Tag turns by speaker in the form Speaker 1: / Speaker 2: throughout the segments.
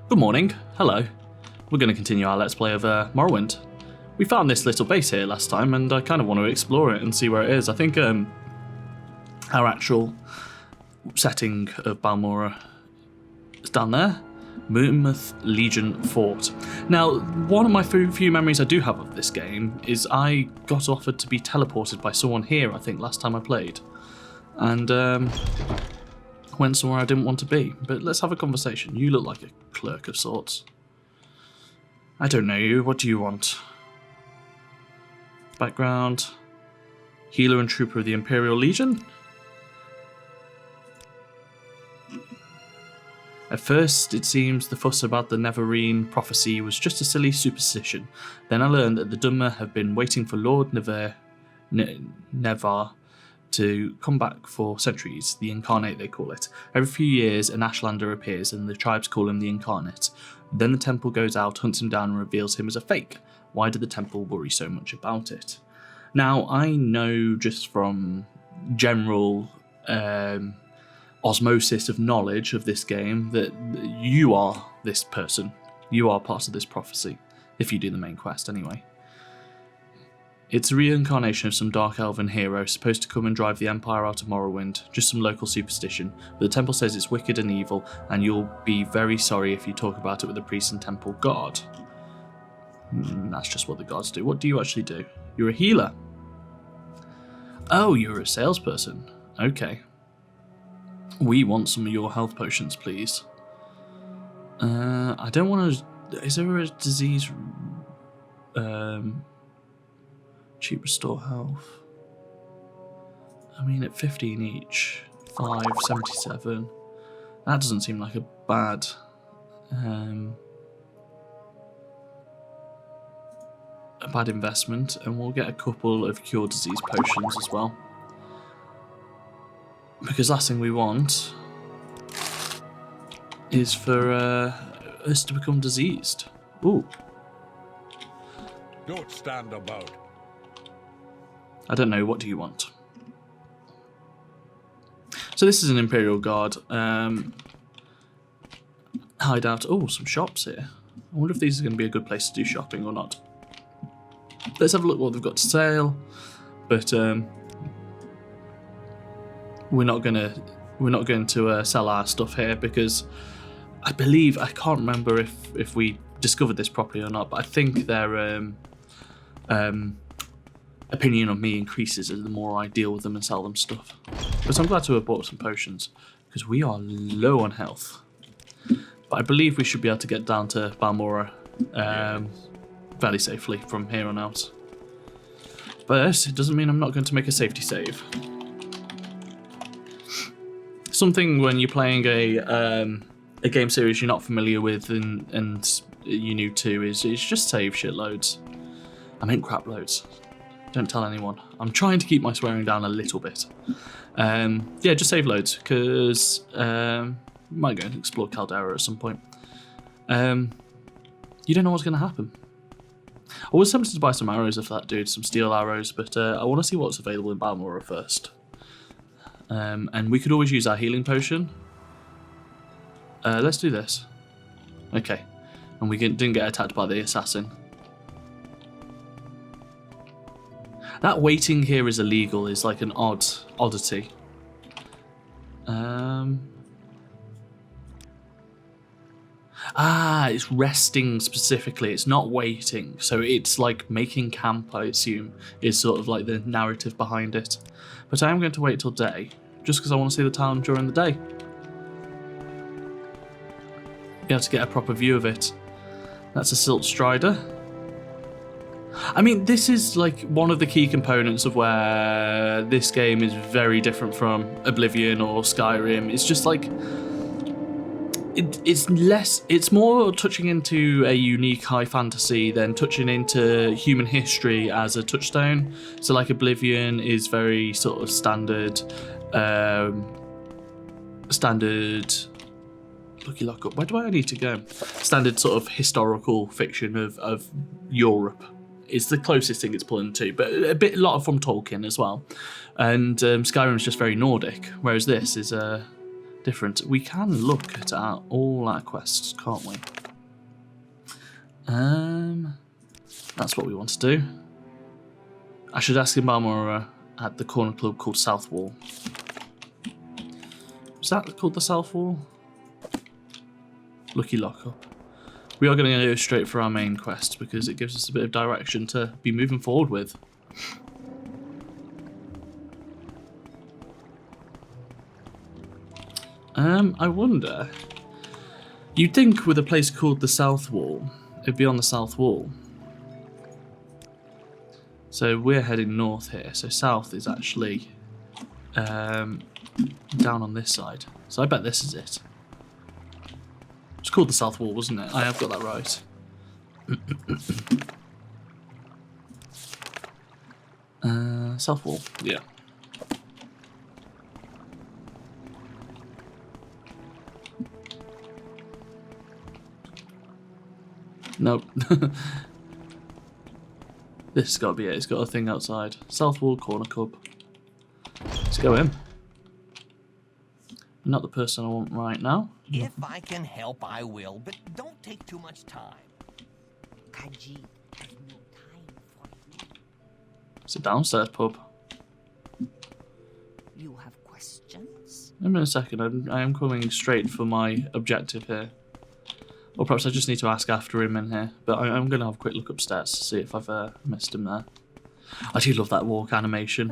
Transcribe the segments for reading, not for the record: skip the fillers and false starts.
Speaker 1: Good morning. Hello. We're going to continue our Let's Play of Morrowind. We found this little base here last time, and I kind of want to explore it and see where it is. I think our actual setting of Balmora is down there. Imperial Legion Fort. Now, one of my few memories I do have of this game is I got offered to be teleported by someone here, I think, last time I played. And went somewhere I didn't want to be. But let's have a conversation. You look like a clerk of sorts. I don't know you. What do you want? Background. Healer and trooper of the Imperial Legion. At first, it seems the fuss about the Neverine prophecy was just a silly superstition. Then I learned that the Dunmer have been waiting for Lord Nevar to come back for centuries, the Incarnate they call it. Every few years an Ashlander appears and the tribes call him the Incarnate. Then the temple goes out, hunts him down and reveals him as a fake. Why did the temple worry so much about it? Now, I know just from general osmosis of knowledge of this game that you are this person. You are part of this prophecy, if you do the main quest anyway. It's a reincarnation of some dark elven hero supposed to come and drive the Empire out of Morrowind, just some local superstition, but the temple says it's wicked and evil, and you'll be very sorry if you talk about it with the priest and temple guard. That's just what the guards do. What do you actually do? You're a healer. Oh, you're a salesperson. Okay. We want some of your health potions, please. I don't want to... Is there a disease... cheap restore health. I mean, at 15 each, 577. That doesn't seem like a bad investment, and we'll get a couple of cure disease potions as well. Because last thing we want is for us to become diseased. Ooh.
Speaker 2: Don't stand about.
Speaker 1: I don't know, what do you want? So this is an Imperial Guard hideout. Oh, some shops here. I wonder if these are going to be a good place to do shopping or not. Let's have a look what they've got to sale. But we're not going to sell our stuff here because I believe, I can't remember if we discovered this properly or not, but I think their opinion of me increases the more I deal with them and sell them stuff. But I'm glad to have bought some potions because we are low on health. But I believe we should be able to get down to Balmora fairly safely from here on out. But it doesn't mean I'm not going to make a safety save. Something when you're playing a game series you're not familiar with and you're new to is just save shitloads. I meant crap loads. Don't tell anyone. I'm trying to keep my swearing down a little bit. Yeah, just save loads, because might go and explore Caldera at some point. You don't know what's going to happen. I was tempted to buy some arrows of that dude, some steel arrows, but I want to see what's available in Balmora first. And we could always use our healing potion. Let's do this. Okay. And we didn't get attacked by the assassin. That waiting here is illegal, is like an oddity. It's resting specifically, it's not waiting. So it's like making camp, I assume, is sort of like the narrative behind it. But I am going to wait till day, just because I want to see the town during the day. Be able to get a proper view of it. That's a Silt Strider. I mean, this is like one of the key components of where this game is very different from Oblivion or Skyrim. It's just like, it's more touching into a unique high fantasy than touching into human history as a touchstone. So like Oblivion is very sort of standard, look up. Where do I need to go? Standard sort of historical fiction of Europe. It's the closest thing it's pulling to, but a lot from Tolkien as well. And Skyrim's just very Nordic, whereas this is different. We can look at all our quests, can't we? That's what we want to do. I should ask in Balmora at the corner club called South Wall. Is that called the South Wall? Lucky lockup. We are going to go straight for our main quest because it gives us a bit of direction to be moving forward with. I wonder. You'd think with a place called the South Wall, it'd be on the South Wall. So we're heading north here. So south is actually down on this side. So I bet this is it. It's called the South Wall, wasn't it? I have got that right. South Wall, yeah. Nope. This has got to be it. It's got a thing outside. South Wall Corner Club. Let's go in. Not the person I want right now.
Speaker 2: If I can help, I will, but don't take too much time.
Speaker 3: Kaji has no time for you.
Speaker 1: It's a downstairs pub.
Speaker 3: You have questions?
Speaker 1: In a second, I am coming straight for my objective here. Or perhaps I just need to ask after him in here. But I'm going to have a quick look upstairs to see if I've missed him there. I do love that walk animation.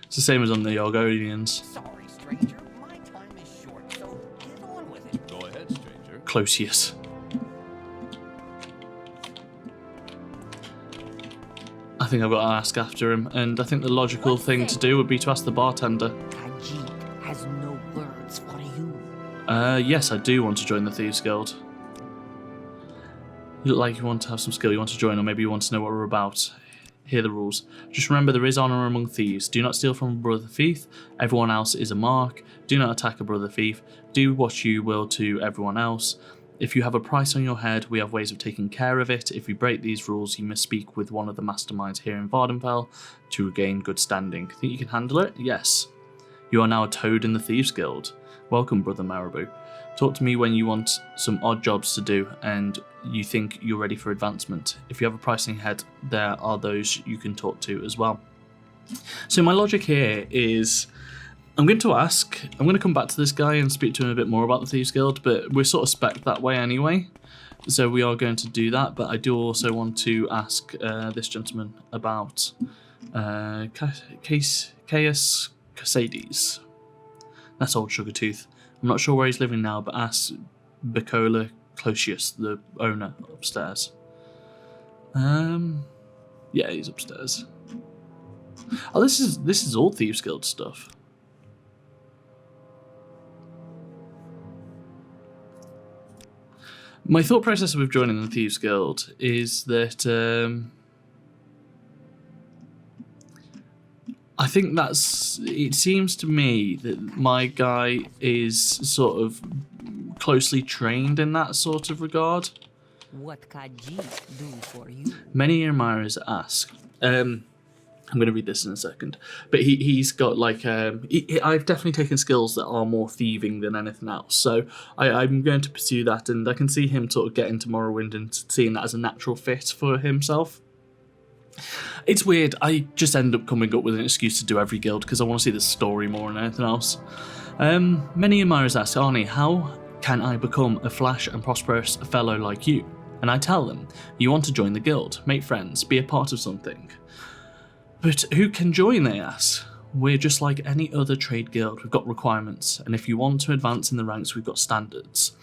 Speaker 1: It's the same as on the Argonians.
Speaker 2: Sorry, stranger. My time is short, so get on with it.
Speaker 4: Go ahead, stranger.
Speaker 1: Closius. I think I've got to ask after him, and I think the logical thing to do would be to ask the bartender.
Speaker 3: Kaji has no words for you.
Speaker 1: Yes, I do want to join the Thieves Guild. You look like you want to have some skill, you want to join, or maybe you want to know what we're about. Here are the rules. Just remember there is honour among thieves. Do not steal from a brother thief. Everyone else is a mark. Do not attack a brother thief. Do what you will to everyone else. If you have a price on your head, we have ways of taking care of it. If you break these rules, you must speak with one of the masterminds here in Vardenfell to regain good standing. Think you can handle it? Yes. You are now a toad in the Thieves Guild. Welcome, Brother Maribel. Talk to me when you want some odd jobs to do and you think you're ready for advancement. If you have a price in your head, there are those you can talk to as well. So my logic here is I'm going to come back to this guy and speak to him a bit more about the Thieves Guild, but we're sort of spec'd that way anyway. So we are going to do that, but I do also want to ask this gentleman about Caius Casades. That's old Sugartooth. I'm not sure where he's living now, but ask Bacola Closius, the owner, upstairs. Yeah, he's upstairs. Oh, this is all Thieves Guild stuff. My thought process with joining the Thieves Guild is that I think it seems to me that my guy is sort of closely trained in that sort of regard.
Speaker 3: What Kaji do for you?
Speaker 1: Many admirers ask. I'm going to read this in a second, but he's got like I've definitely taken skills that are more thieving than anything else, so I'm going to pursue that, and I can see him sort of getting to Morrowind and seeing that as a natural fit for himself. It's weird, I just end up coming up with an excuse to do every guild because I want to see the story more than anything else. Many admirers ask, Arnie, how can I become a flash and prosperous fellow like you? And I tell them, you want to join the guild, make friends, be a part of something. But who can join, they ask? We're just like any other trade guild, we've got requirements, and if you want to advance in the ranks, we've got standards.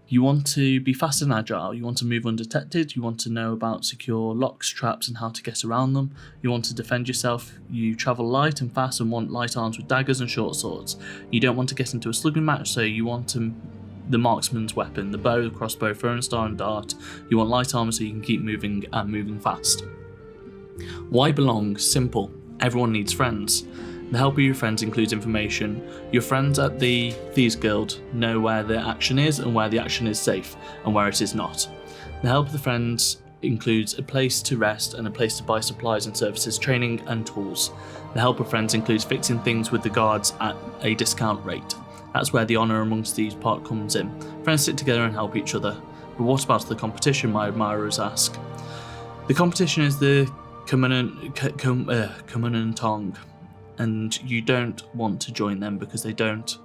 Speaker 1: You want to be fast and agile, you want to move undetected, you want to know about secure locks, traps and how to get around them, you want to defend yourself, you travel light and fast and want light arms with daggers and short swords. You don't want to get into a slugging match, so you want the marksman's weapon, the bow, the crossbow, throwing star and dart. You want light armor so you can keep moving and moving fast. Why belong? Simple. Everyone needs friends. The help of your friends includes information. Your friends at the Thieves Guild know where the action is and where the action is safe and where it is not. The help of the friends includes a place to rest and a place to buy supplies and services, training and tools. The help of friends includes fixing things with the guards at a discount rate. That's where the honour amongst thieves part comes in. Friends sit together and help each other. But what about the competition, my admirers ask. The competition is the Kumanan Tong, and you don't want to join them because they don't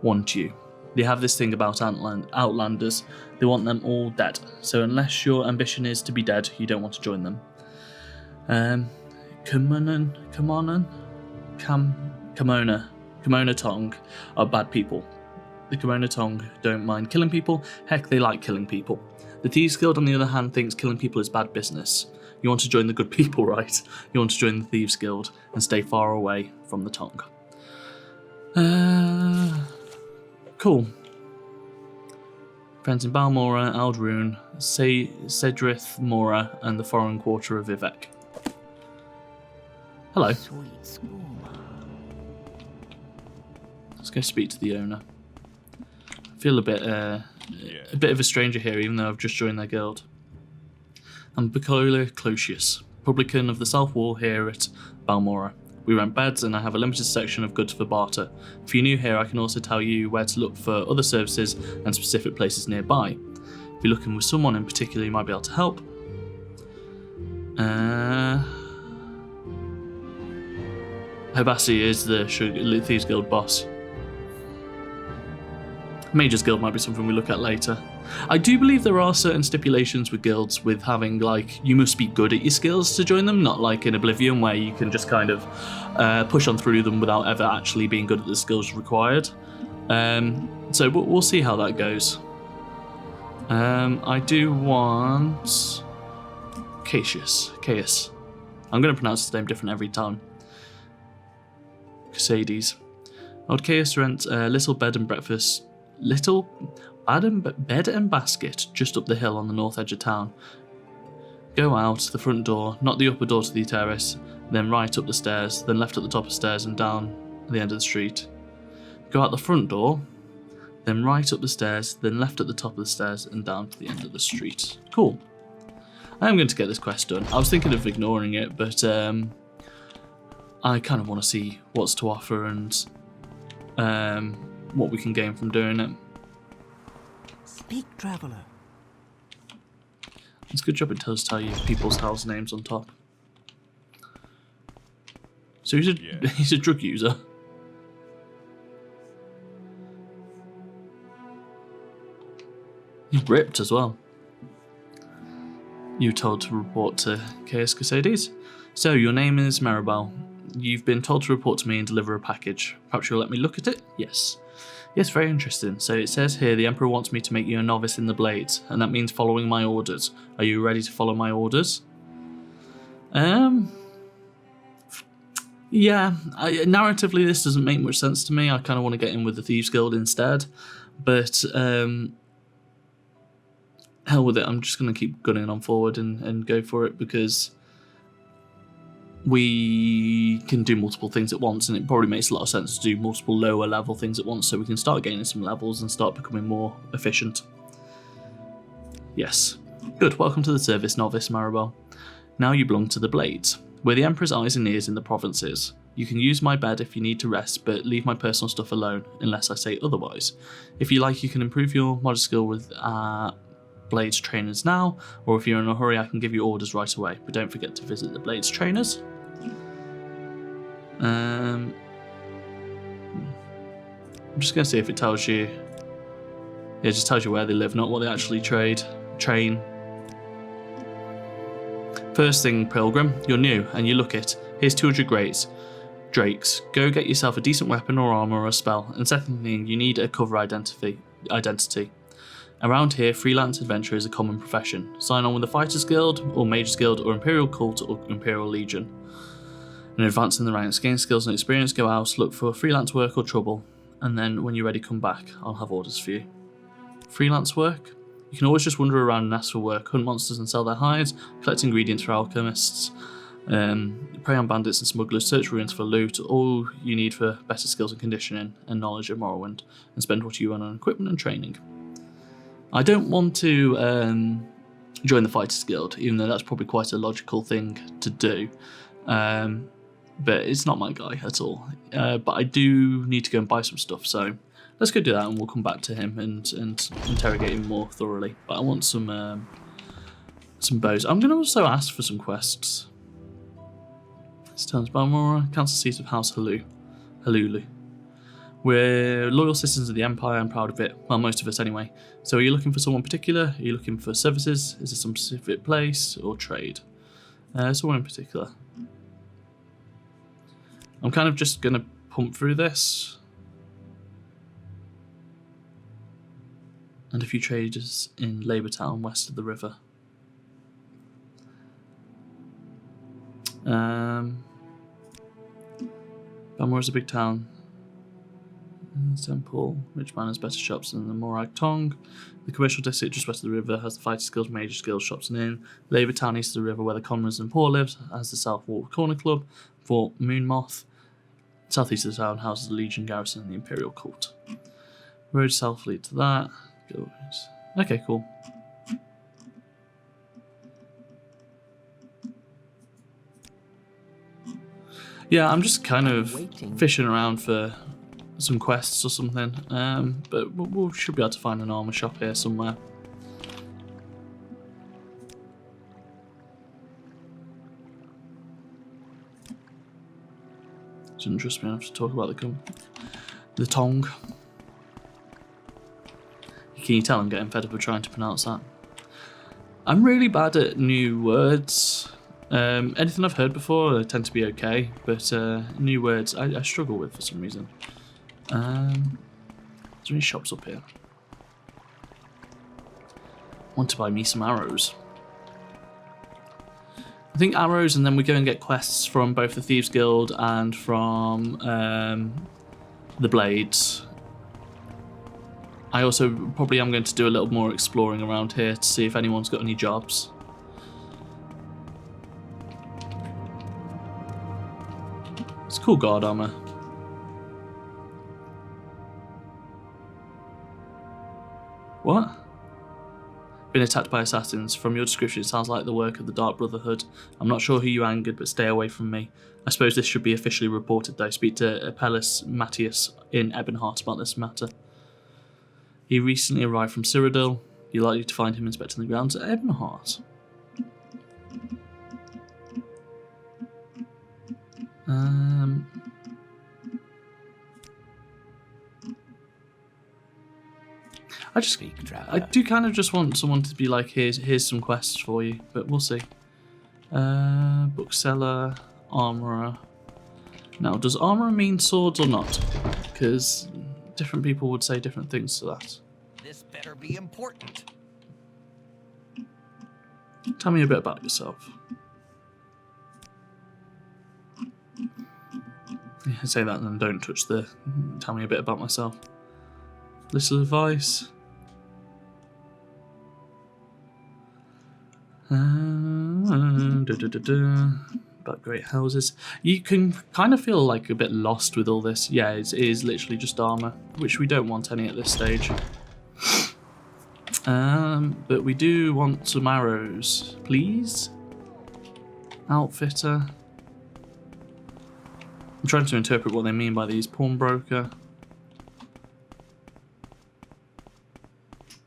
Speaker 1: want you. They have this thing about Outlanders. They want them all dead. So unless your ambition is to be dead, you don't want to join them. Kimono Tong are bad people. The Kimono Tong don't mind killing people. Heck, they like killing people. The Thieves Guild, on the other hand, thinks killing people is bad business. You want to join the good people, right? You want to join the Thieves Guild and stay far away from the Tong. Cool. Friends in Balmora, Aldrune, Cedrith Mora, and the foreign quarter of Vivek. Hello.
Speaker 3: Sweet skooma.
Speaker 1: Let's go speak to the owner. I feel a bit of a stranger here, even though I've just joined their guild. I'm Bacola Closius, publican of the South Wall here at Balmora. We rent beds and I have a limited section of goods for barter. If you're new here, I can also tell you where to look for other services and specific places nearby. If you're looking with someone in particular, you might be able to help. Hobasi is the Thieves Guild boss. Mages Guild might be something we look at later. I do believe there are certain stipulations with guilds with having, like, you must be good at your skills to join them, not like in Oblivion where you can just kind of push on through them without ever actually being good at the skills required. So we'll see how that goes. I do want Caius. I'm going to pronounce his name different every time. Casades. Old Caius rents a little bed and basket just up the hill on the north edge of town. Go out the front door, not the upper door to the terrace, then right up the stairs, then left at the top of the stairs and down at the end of the street. Go out the front door, then right up the stairs, then left at the top of the stairs and down to the end of the street. Cool. I am going to get this quest done. I was thinking of ignoring it, but I kind of want to see what's to offer and what we can gain from doing it.
Speaker 3: Speak, traveler.
Speaker 1: It's a good job it does tell you people's house names on top. So he's a drug user. He's ripped as well. You were told to report to Caius Casades. So your name is Maribel. You've been told to report to me and deliver a package. Perhaps you'll let me look at it? Yes. Yes, very interesting. So it says here the Emperor wants me to make you a novice in the Blades, and that means following my orders. Are you ready to follow my orders? Yeah. Narratively, this doesn't make much sense to me. I kind of want to get in with the Thieves Guild instead, but hell with it. I'm just going to keep gunning on forward and go for it because we can do multiple things at once, and it probably makes a lot of sense to do multiple lower level things at once so we can start gaining some levels and start becoming more efficient. Yes. Good. Welcome to the service, novice Maribel. Now you belong to the Blades. We're the Emperor's eyes and ears in the provinces. You can use my bed if you need to rest, but leave my personal stuff alone, unless I say otherwise. If you like, you can improve your modest skill with Blades trainers now, or if you're in a hurry, I can give you orders right away. But don't forget to visit the Blades trainers. I'm just going to see if it tells you. Yeah, it just tells you where they live, not what they actually train. First thing, Pilgrim, you're new, and you look it. Here's 200 drakes. Go get yourself a decent weapon or armor or a spell. And second thing, you need a cover identity. Around here, freelance adventure is a common profession. Sign on with the Fighters Guild, or Mages Guild, or Imperial Cult, or Imperial Legion. And advance in the ranks, gain skills and experience, go out, look for freelance work or trouble, and then when you're ready, come back. I'll have orders for you. Freelance work? You can always just wander around and ask for work, hunt monsters and sell their hides, collect ingredients for alchemists, prey on bandits and smugglers, search ruins for loot, all you need for better skills and conditioning and knowledge of Morrowind, and spend what you earn on equipment and training. I don't want to join the Fighters Guild, even though that's probably quite a logical thing to do. But it's not my guy at all. But I do need to go and buy some stuff, so let's go do that, and we'll come back to him and interrogate him more thoroughly. But I want some bows. I'm going to also ask for some quests. This turns Balmora, council seat of House Halulu. We're loyal citizens of the Empire. I'm proud of it. Well, most of us anyway. So are you looking for someone particular? Are you looking for services? Is there some specific place or trade? Someone in particular. I'm kind of just going to pump through this. And a few traders in Labour Town west of the river. Balmora is a big town. Temple, Rich Man has better shops than the Morag Tong. The commercial district just west of the river has the fighter skills, major skills, shops and inn. Labour Town east of the river where the commoners and poor lives has the South Walk Corner Club, Fort Moonmoth. Southeast of the town houses the Legion garrison and the Imperial Court. Road south lead to that. Okay, cool. Yeah, I'm just kind of fishing around for some quests or something, but we should be able to find an armor shop here somewhere. Didn't trust me enough to talk about the tongue. Can you tell I'm getting fed up with trying to pronounce that? I'm really bad at new words. Anything I've heard before I tend to be okay, but new words I struggle with for some reason. Is there any shops up here? Want to buy me some arrows. I think arrows, and then we go and get quests from both the Thieves Guild and from the Blades. I also probably am going to do a little more exploring around here to see if anyone's got any jobs. It's cool guard armor. What? Been attacked by assassins. From your description, it sounds like the work of the Dark Brotherhood. I'm not sure who you angered, but stay away from me. I suppose this should be officially reported, though. Speak to Apelles Matthias in Ebonheart about this matter. He recently arrived from Cyrodiil. You're likely to find him inspecting the grounds at Ebonheart. I do kind of just want someone to be like, here's some quests for you, but we'll see. Bookseller, armourer. Now, does armourer mean swords or not? Because different people would say different things to that.
Speaker 2: This better be important.
Speaker 1: Tell me a bit about yourself. Yeah, say that and then don't touch the tell me a bit about myself. List of advice. About great houses. You can kind of feel like a bit lost with all this. Yeah, it is literally just armor, which we don't want any at this stage. But we do want some arrows, please. Outfitter. I'm trying to interpret what they mean by these. Pawnbroker.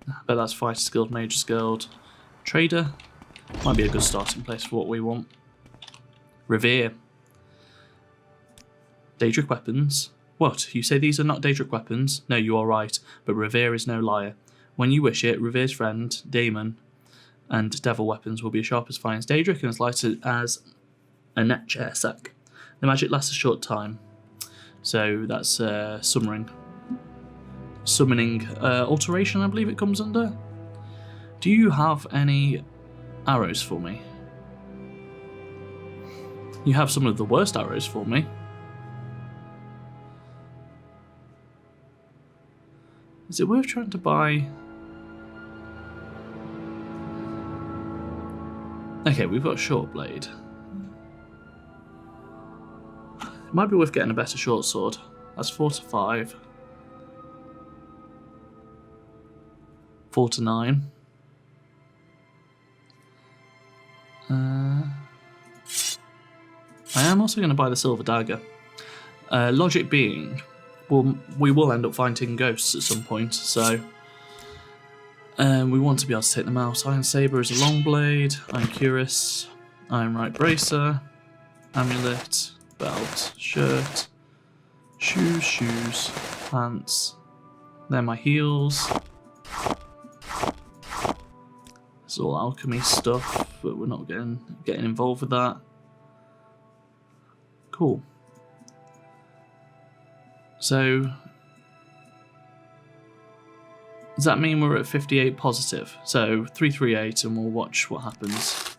Speaker 1: I bet that's fighter skilled, major skilled. Trader. Might be a good starting place for what we want. Revere. Daedric weapons. What? You say these are not Daedric weapons? No, you are right, but Revere is no liar. When you wish it, Revere's friend, Daemon, and devil weapons will be as sharp as fine as Daedric and as light as a net chair sack. The magic lasts a short time. So that's summoning. Alteration, I believe it comes under. Do you have any arrows for me? You have some of the worst arrows for me. Is it worth trying to buy? Okay, we've got a short blade. It might be worth getting a better short sword. That's 4 to 5. 4 to 9. I am also going to buy the silver dagger. Logic being, we will end up fighting ghosts at some point, so we want to be able to take them out. Iron Saber is a long blade, Iron Cuirass, Iron Right Bracer, Amulet, Belt, Shirt, Shoes, Pants. They're my heels. It's all alchemy stuff, but we're not getting involved with that. Cool. So, does that mean we're at 58 positive? So 338 and we'll watch what happens.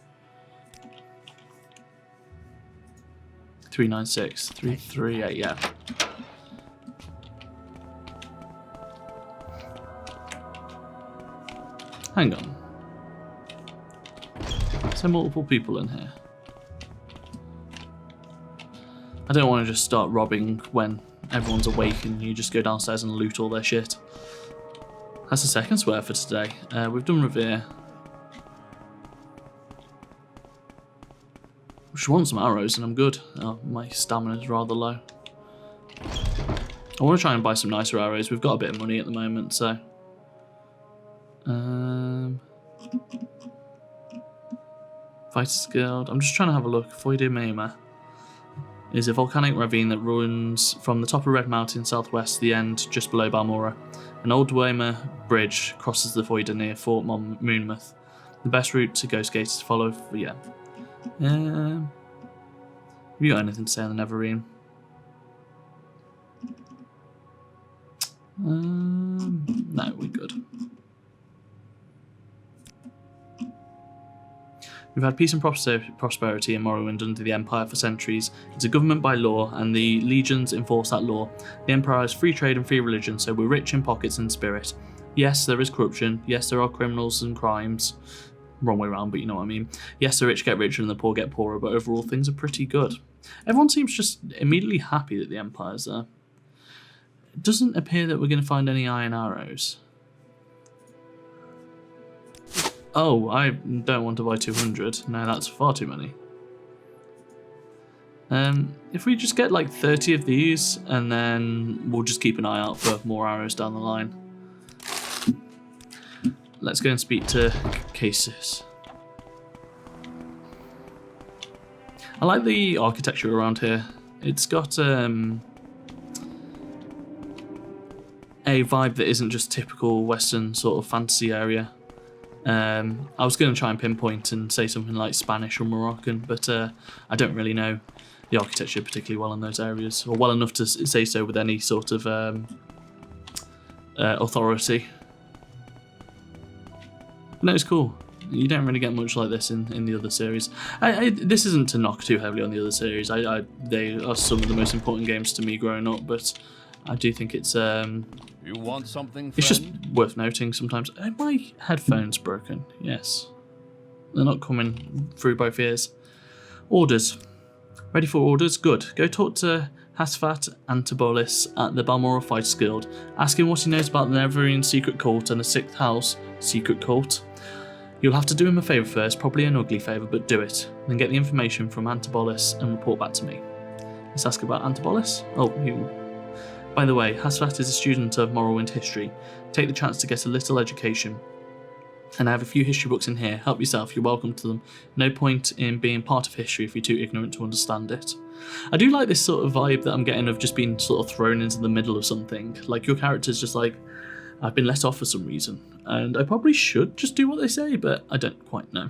Speaker 1: 396, 338, yeah. Hang on. Is there multiple people in here? I don't want to just start robbing when everyone's awake and you just go downstairs and loot all their shit. That's the second swear for today. We've done Revere. Just want some arrows and I'm good. Oh, my stamina's rather low. I want to try and buy some nicer arrows. We've got a bit of money at the moment, so... Fighters Guild. I'm just trying to have a look. Foide Mema is a volcanic ravine that runs from the top of Red Mountain southwest to the end just below Balmora. An old Dwemer bridge crosses the Foide near Fort Moonmouth. The best route to Ghost Gate is to follow... yeah. Have you got anything to say on the Neverine? No, we're good. We've had peace and prosperity in Morrowind under the Empire for centuries. It's a government by law, and the legions enforce that law. The Empire has free trade and free religion, so we're rich in pockets and spirit. Yes, there is corruption. Yes, there are criminals and crimes. Wrong way around, but you know what I mean. Yes, the rich get richer and the poor get poorer, but overall things are pretty good. Everyone seems just immediately happy that the Empire's there. It doesn't appear that we're going to find any iron arrows. Oh, I don't want to buy 200. No, that's far too many. If we just get like 30 of these, and then we'll just keep an eye out for more arrows down the line. Let's go and speak to Casus. I like the architecture around here. It's got a vibe that isn't just typical Western sort of fantasy area. I was going to try and pinpoint and say something like Spanish or Moroccan, but I don't really know the architecture particularly well in those areas, or well enough to say so with any sort of authority. No, it's cool. You don't really get much like this in the other series. This isn't to knock too heavily on the other series. They are some of the most important games to me growing up, but I do think it's
Speaker 4: You want something, friend?
Speaker 1: it's just worth noting sometimes. Are my headphones broken? Yes. They're not coming through both ears. Orders. Ready for orders? Good. Go talk to Hassfat Antibolis at the Balmora Fighters Guild. Ask him what he knows about the Neverine secret cult and the 6th house secret cult. You'll have to do him a favour first, probably an ugly favour, but do it. Then get the information from Antibolis and report back to me. Let's ask about Antibolis. By the way, Hassfat is a student of Morrowind history. Take the chance to get a little education. And I have a few history books in here. Help yourself, you're welcome to them. No point in being part of history if you're too ignorant to understand it. I do like this sort of vibe that I'm getting of just being sort of thrown into the middle of something. Like your character's just like, I've been let off for some reason. And I probably should just do what they say, but I don't quite know.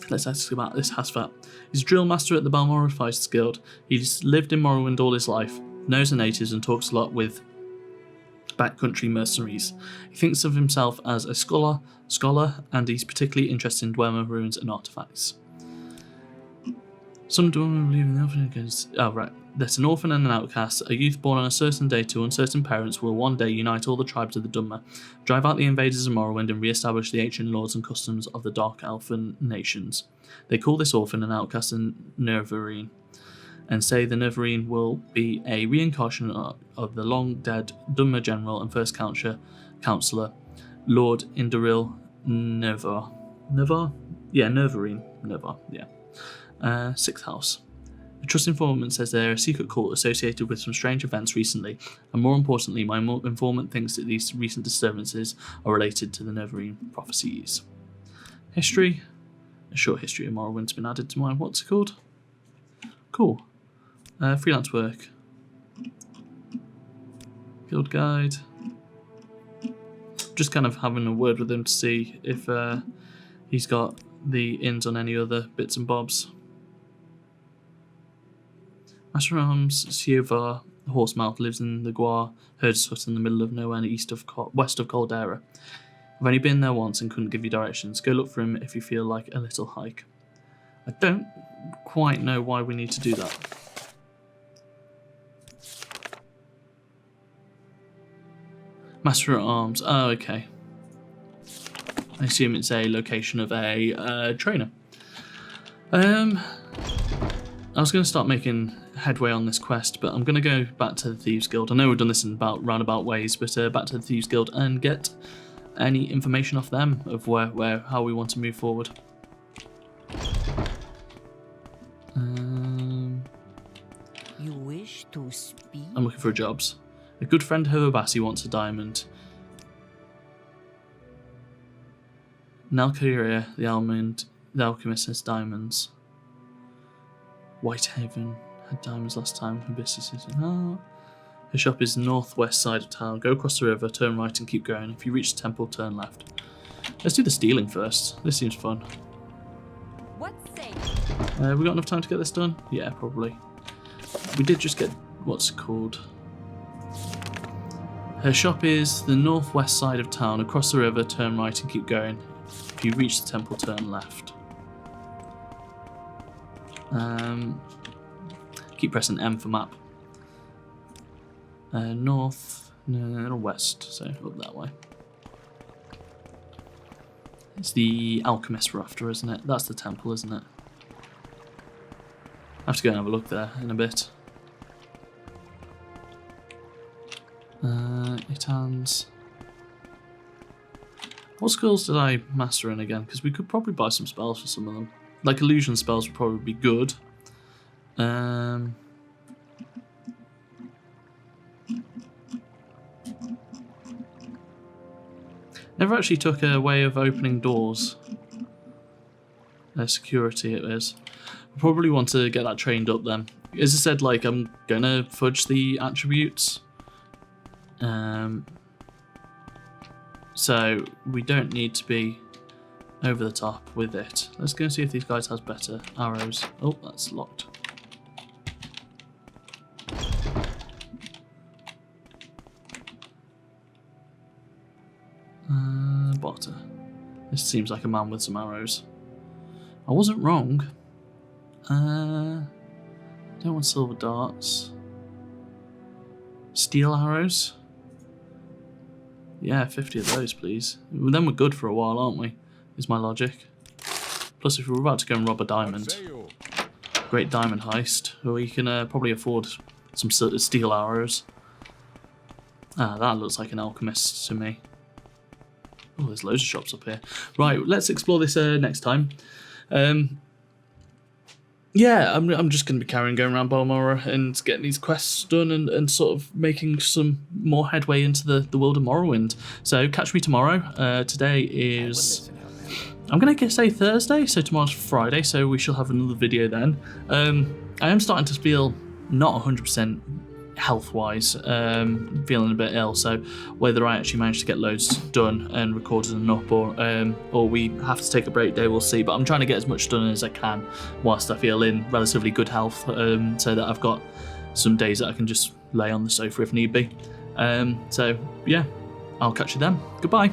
Speaker 1: Let's ask about this Hassfat. He's a drill master at the Balmora Fighters Guild. He's lived in Morrowind all his life, knows the natives and talks a lot with backcountry mercenaries. He thinks of himself as a scholar, and he's particularly interested in Dwemer ruins and artifacts. Some Dwemer believe in the orphan against... Oh, right. That an orphan and an outcast, a youth born on a certain day to uncertain parents, will one day unite all the tribes of the Dunmer, drive out the invaders of Morrowind, and re-establish the ancient laws and customs of the Dark Elfin nations. They call this orphan and outcast a Neverine, and say the Neverine will be a reincarnation of the long-dead Dunmer general and first councillor, Lord Indaril Nevar? Yeah, Neverine. Nevar, yeah. 6th house. A trust informant says they're a secret cult associated with some strange events recently, and more importantly, my informant thinks that these recent disturbances are related to the Neverine prophecies. History. A short history of Morrowind's been added to my what's it called? Cool. Freelance work. Guild guide. Just kind of having a word with him to see if he's got the ins on any other bits and bobs. Master at Arms Sievar Horsemouth lives in the Guar Herd's hut in the middle of nowhere west of Caldera. I've only been there once and couldn't give you directions. Go look for him if you feel like a little hike. I don't quite know why we need to do that. Master at Arms. Oh, okay. I assume it's a location of a trainer. I was going to start making headway on this quest, but I'm going to go back to the Thieves Guild. I know we've done this in roundabout ways, but back to the Thieves Guild and get any information off them of how we want to move forward.
Speaker 3: You wish to speak?
Speaker 1: I'm looking for jobs. A good friend Herbassi wants a diamond. Nalcaria, the alchemist, has diamonds. Whitehaven had diamonds last time. Hibiscus is her shop is northwest side of town. Go across the river, turn right and keep going. If you reach the temple, turn left. Let's do the stealing first. This seems fun.
Speaker 3: What say?
Speaker 1: We got enough time to get this done? Yeah, probably. We did just get what's it called. Her shop is the northwest side of town. Across the river, turn right and keep going. If you reach the temple, turn left. Keep pressing M for map. North, no, west, so up that way. It's the alchemist we're after, isn't it? That's the temple, isn't it? I have to go and have a look there in a bit. Itans. What skills did I master in again? Because we could probably buy some spells for some of them. Like illusion spells would probably be good. Never actually took a way of opening doors. Security it is. We probably want to get that trained up then. As I said, like I'm gonna fudge the attributes. So we don't need to be over the top with it. Let's go and see if these guys has better arrows. Oh, that's locked. Botter. This seems like a man with some arrows. I wasn't wrong. Don't want silver darts. Steel arrows. Yeah, 50 of those, please. Well, then we're good for a while, aren't we? Is my logic. Plus, if we're about to go and rob a diamond, great diamond heist, we can probably afford some steel arrows. Ah, that looks like an alchemist to me. Oh, there's loads of shops up here. Right, let's explore this next time. Yeah, I'm just going to be going around Balmora and getting these quests done and sort of making some more headway into the world of Morrowind. So catch me tomorrow. Today is, I'm going to say Thursday, so tomorrow's Friday, so we shall have another video then. I am starting to feel not 100% health-wise, feeling a bit ill, so whether I actually manage to get loads done and recorded enough or we have to take a break day, we'll see, but I'm trying to get as much done as I can whilst I feel in relatively good health, so that I've got some days that I can just lay on the sofa if need be. So yeah, I'll catch you then. Goodbye.